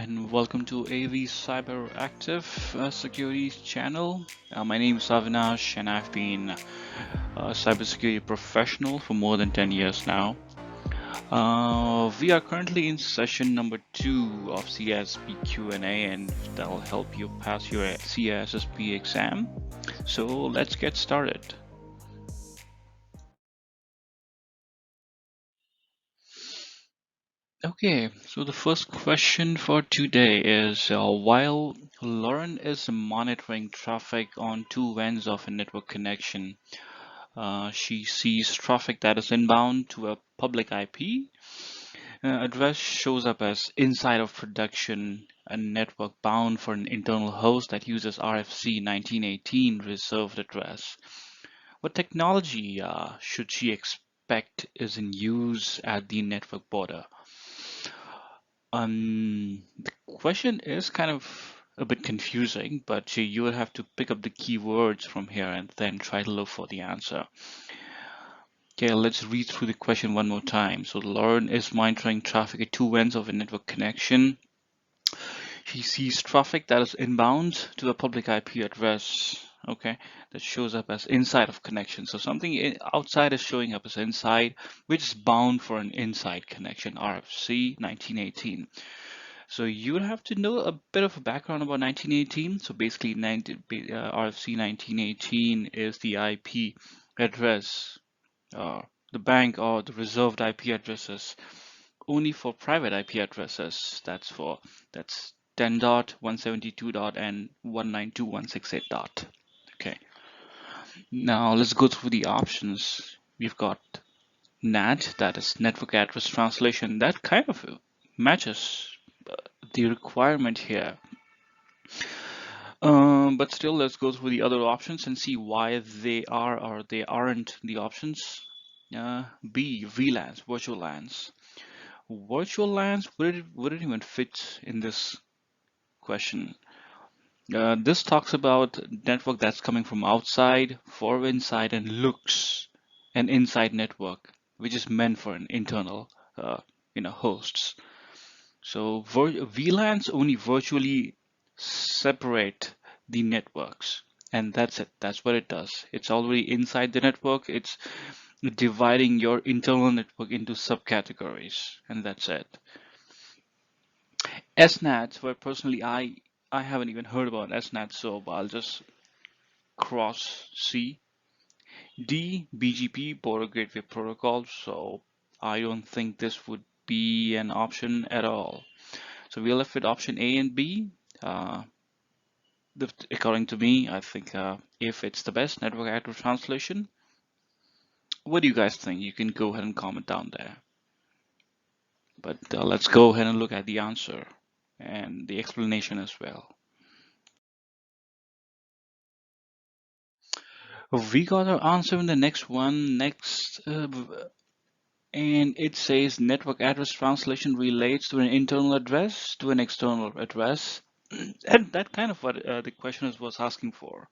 and welcome to AV Cyber Active Security channel. My name is Avinash, and I've been a cybersecurity professional for more than 10 years now. We are currently in session number 2 of CISSP Q&A, and that'll help you pass your CISSP exam. So let's get started. Okay, so the first question for today is while Lauren is monitoring traffic on two ends of a network connection, she sees traffic that is inbound to a public IP address shows up as inside of production, a network bound for an internal host that uses RFC 1918 reserved address. What technology should she expect is in use at the network border? The question is kind of a bit confusing, but you will have to pick up the keywords from here and then try to look for the answer. Okay, let's read through the question one more time. So Lauren is monitoring traffic at two ends of a network connection. She sees traffic that is inbound to a public IP address, okay, that shows up as inside of connection. So something outside is showing up as inside, which is bound for an inside connection, RFC 1918. So you would have to know a bit of a background about 1918. So basically, RFC 1918 is the IP address, the bank or the reserved IP addresses only for private IP addresses. That's 10.172. And 192.168. Okay. Now let's go through the options. We've got NAT, that is network address translation. That kind of matches the requirement here. But still, let's go through the other options and see why they are or they aren't the options. B, VLANs, virtual LANs. Virtual LANs, would it even fit in this question? This talks about network that's coming from outside for inside and looks an inside network, which is meant for an internal, hosts. So VLANs only virtually separate the networks, and that's it. That's what it does. It's already inside the network. It's dividing your internal network into subcategories, and that's it. SNATs, where personally I haven't even heard about SNAT, so I'll just cross C. D, BGP, Border Gateway Protocol. So I don't think this would be an option at all. So we're left with option A and B. According to me, I think if it's the best network address translation. What do you guys think? You can go ahead and comment down there. But let's go ahead and look at the answer and the explanation as well. We got our answer in the next one. And it says network address translation relates to an internal address to an external address. And that kind of what the question was asking for.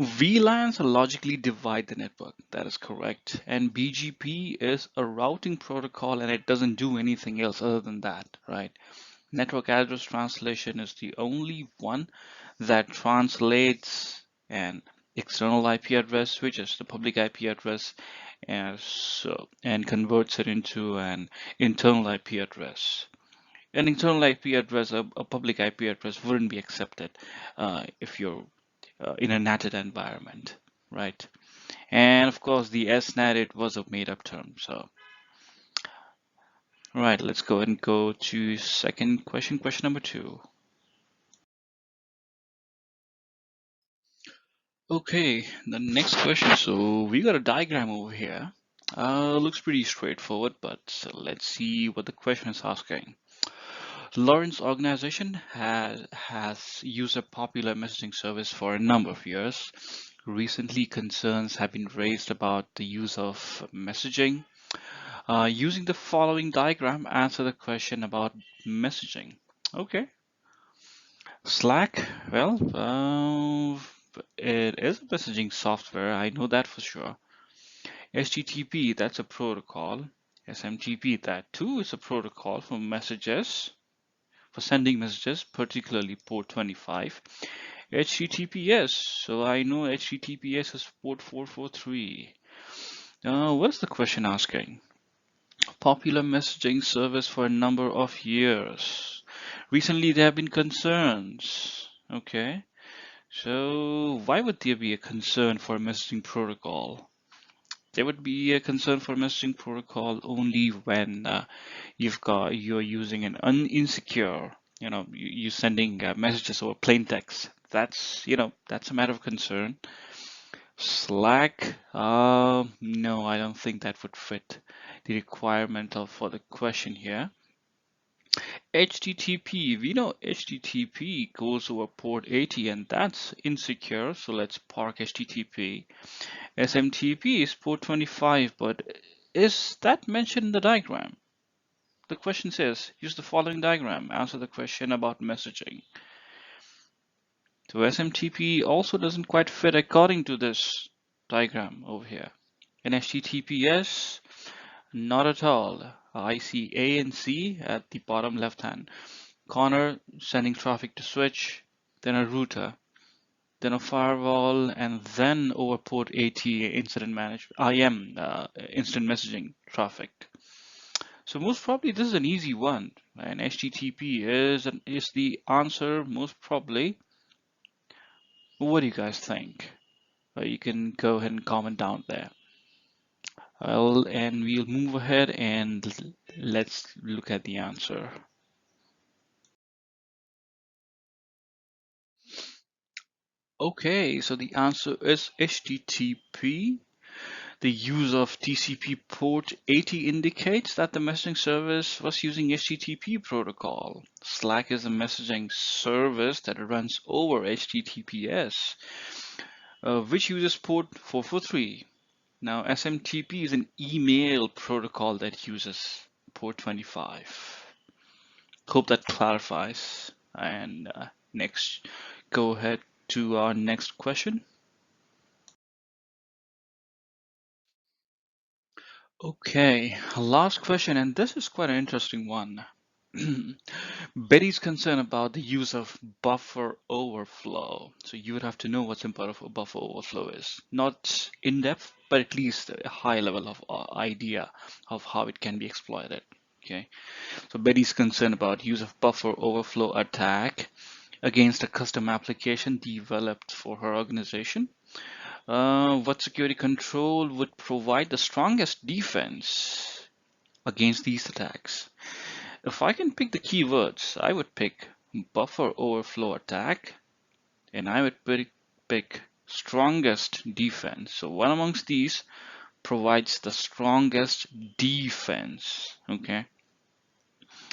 VLANs logically divide the network. That is correct. And BGP is a routing protocol and it doesn't do anything else other than that, right? Network address translation is the only one that translates an external IP address, which is the public IP address, and converts it into an internal IP address. An internal IP address, a public IP address, wouldn't be accepted if you're in a NATed environment, right? And of course, the SNAT, it was a made-up term. So, right, let's go ahead and go to second question, question number 2. Okay, the next question. So we got a diagram over here. Looks pretty straightforward, but let's see what the question is asking. Lawrence organization has used a popular messaging service for a number of years. Recently, concerns have been raised about the use of messaging. Using the following diagram, answer the question about messaging. Okay. Slack, well, it is a messaging software. I know that for sure. HTTP, that's a protocol. SMTP, that too is a protocol for messages. for sending messages, particularly port 25. HTTPS, so I know HTTPS is port 443. What's the question asking? Popular messaging service for a number of years. Recently, there have been concerns. Okay, so why would there be a concern for a messaging protocol? There would be a concern for a messaging protocol only when you're using an insecure, you sending messages over plain text. That's a matter of concern. Slack, no, I don't think that would fit the requirement for the question here. HTTP, we know HTTP goes over port 80 and that's insecure, so let's park HTTP. SMTP is port 25, but is that mentioned in the diagram? The question says, use the following diagram, answer the question about messaging. So SMTP also doesn't quite fit according to this diagram over here. In HTTPS, not at all. I see A and C at the bottom left-hand corner, sending traffic to switch, then a router, then a firewall, and then over port 80 incident management, IM, instant messaging traffic. So most probably this is an easy one, and HTTP is the answer most probably. What do you guys think? You can go ahead and comment down there. And we'll move ahead and let's look at the answer. Okay, so the answer is HTTP. The use of TCP port 80 indicates that the messaging service was using HTTP protocol. Slack is a messaging service that runs over HTTPS, which uses port 443. Now, SMTP is an email protocol that uses port 25. Hope that clarifies. And next, go ahead to our next question. Okay, last question, and this is quite an interesting one. Betty's concerned about the use of buffer overflow. So you would have to know what some part of a buffer overflow is. Not in depth, but at least a high level of idea of how it can be exploited. Okay, so Betty's concerned about use of buffer overflow attack against a custom application developed for her organization. What security control would provide the strongest defense against these attacks? If I can pick the keywords, I would pick buffer overflow attack and I would pick strongest defense. So one amongst these provides the strongest defense, okay?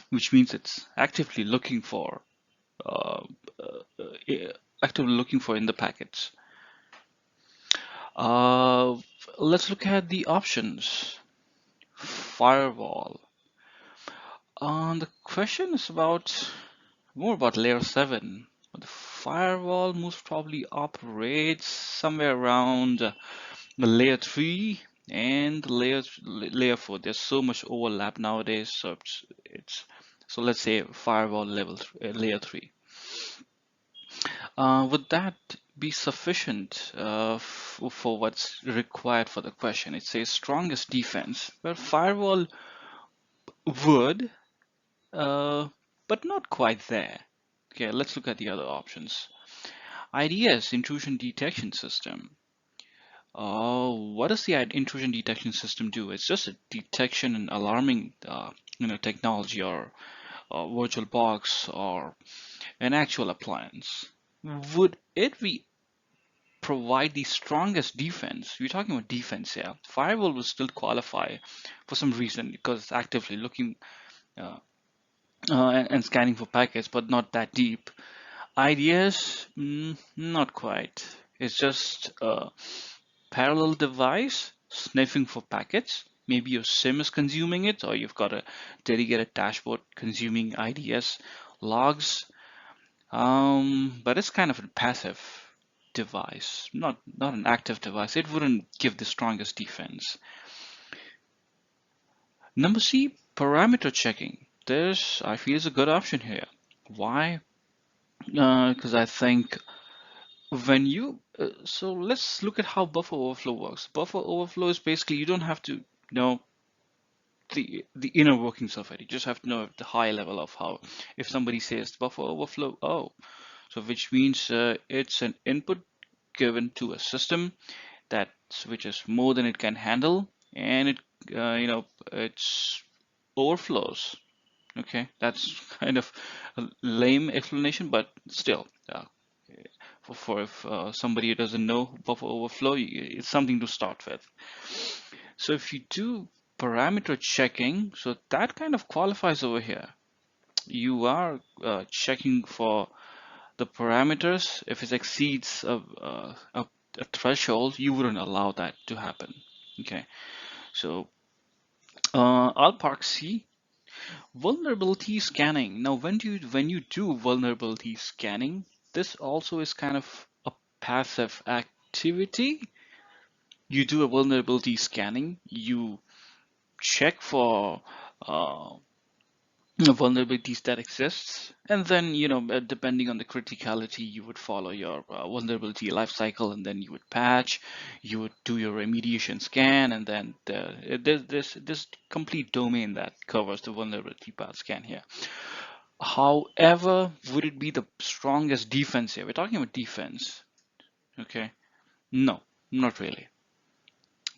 Which means it's actively looking for uh, in the packets. Let's look at the options. Firewall. The question is more about layer 7. The firewall most probably operates somewhere around the layer 3 and layer 4. There's so much overlap nowadays, so so let's say firewall layer 3. Would that be sufficient for what's required for the question? It says strongest defense. Well, firewall would, but not quite there. Okay, let's look at the other options. IDS, intrusion detection system. What does the intrusion detection system do? It's just a detection and alarming, technology or virtual box or an actual appliance. Would it be provide the strongest defense? We're talking about defense here. Firewall will still qualify for some reason because it's actively looking and scanning for packets, but not that deep. IDS, not quite. It's just a parallel device sniffing for packets. Maybe your SIM is consuming it, or you've got a dedicated dashboard consuming IDS logs. But it's kind of a passive device, not an active device. It wouldn't give the strongest defense. Number C, parameter checking. This I feel is a good option here. Why? Because I think when you so let's look at how buffer overflow works. Buffer overflow is basically you don't have to know the inner workings of it. You just have to know the high level of how. If somebody says buffer overflow, oh, so which means it's an input given to a system that which is more than it can handle, and it it's overflows. Okay, that's kind of a lame explanation, but still, for if somebody who doesn't know buffer overflow, it's something to start with. So if you do parameter checking, so that kind of qualifies over here. You are checking for the parameters. If it exceeds a threshold, you wouldn't allow that to happen. Okay, so I'll park C. Vulnerability scanning. Now, when you do vulnerability scanning, this also is kind of a passive activity. You do a vulnerability scanning. You check for uh, vulnerabilities that exists, and then depending on the criticality, you would follow your vulnerability lifecycle, and then you would patch, you would do your remediation scan, and then there's this complete domain that covers the vulnerability path scan here. However, would it be the strongest defense here? We're talking about defense. Okay, no, not really.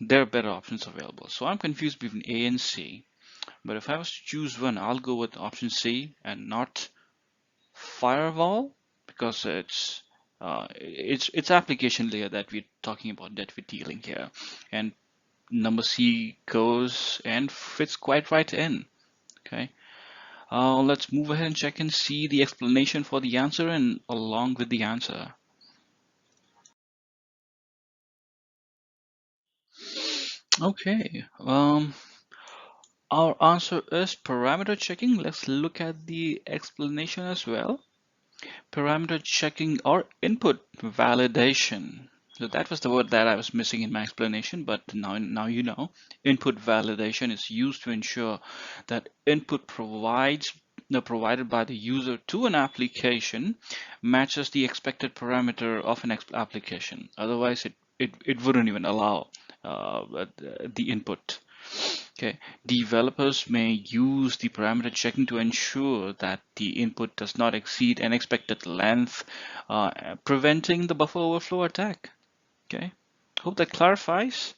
There are better options available, so I'm confused between A and C. But if I was to choose one, I'll go with option C and not firewall, because it's application layer that we're talking about, that we're dealing here, and number C goes and fits quite right in. Okay, let's move ahead and check and see the explanation for the answer and along with the answer. Okay, our answer is parameter checking. Let's look at the explanation as well. Parameter checking or input validation. So that was the word that I was missing in my explanation, but now you know. Input validation is used to ensure that input provided by the user to an application matches the expected parameter of an application. Otherwise, it wouldn't even allow the input. Okay, developers may use the parameter checking to ensure that the input does not exceed an expected length, preventing the buffer overflow attack. Okay, hope that clarifies.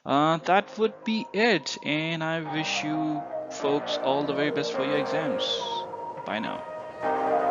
That would be it, and I wish you folks all the very best for your exams. Bye now.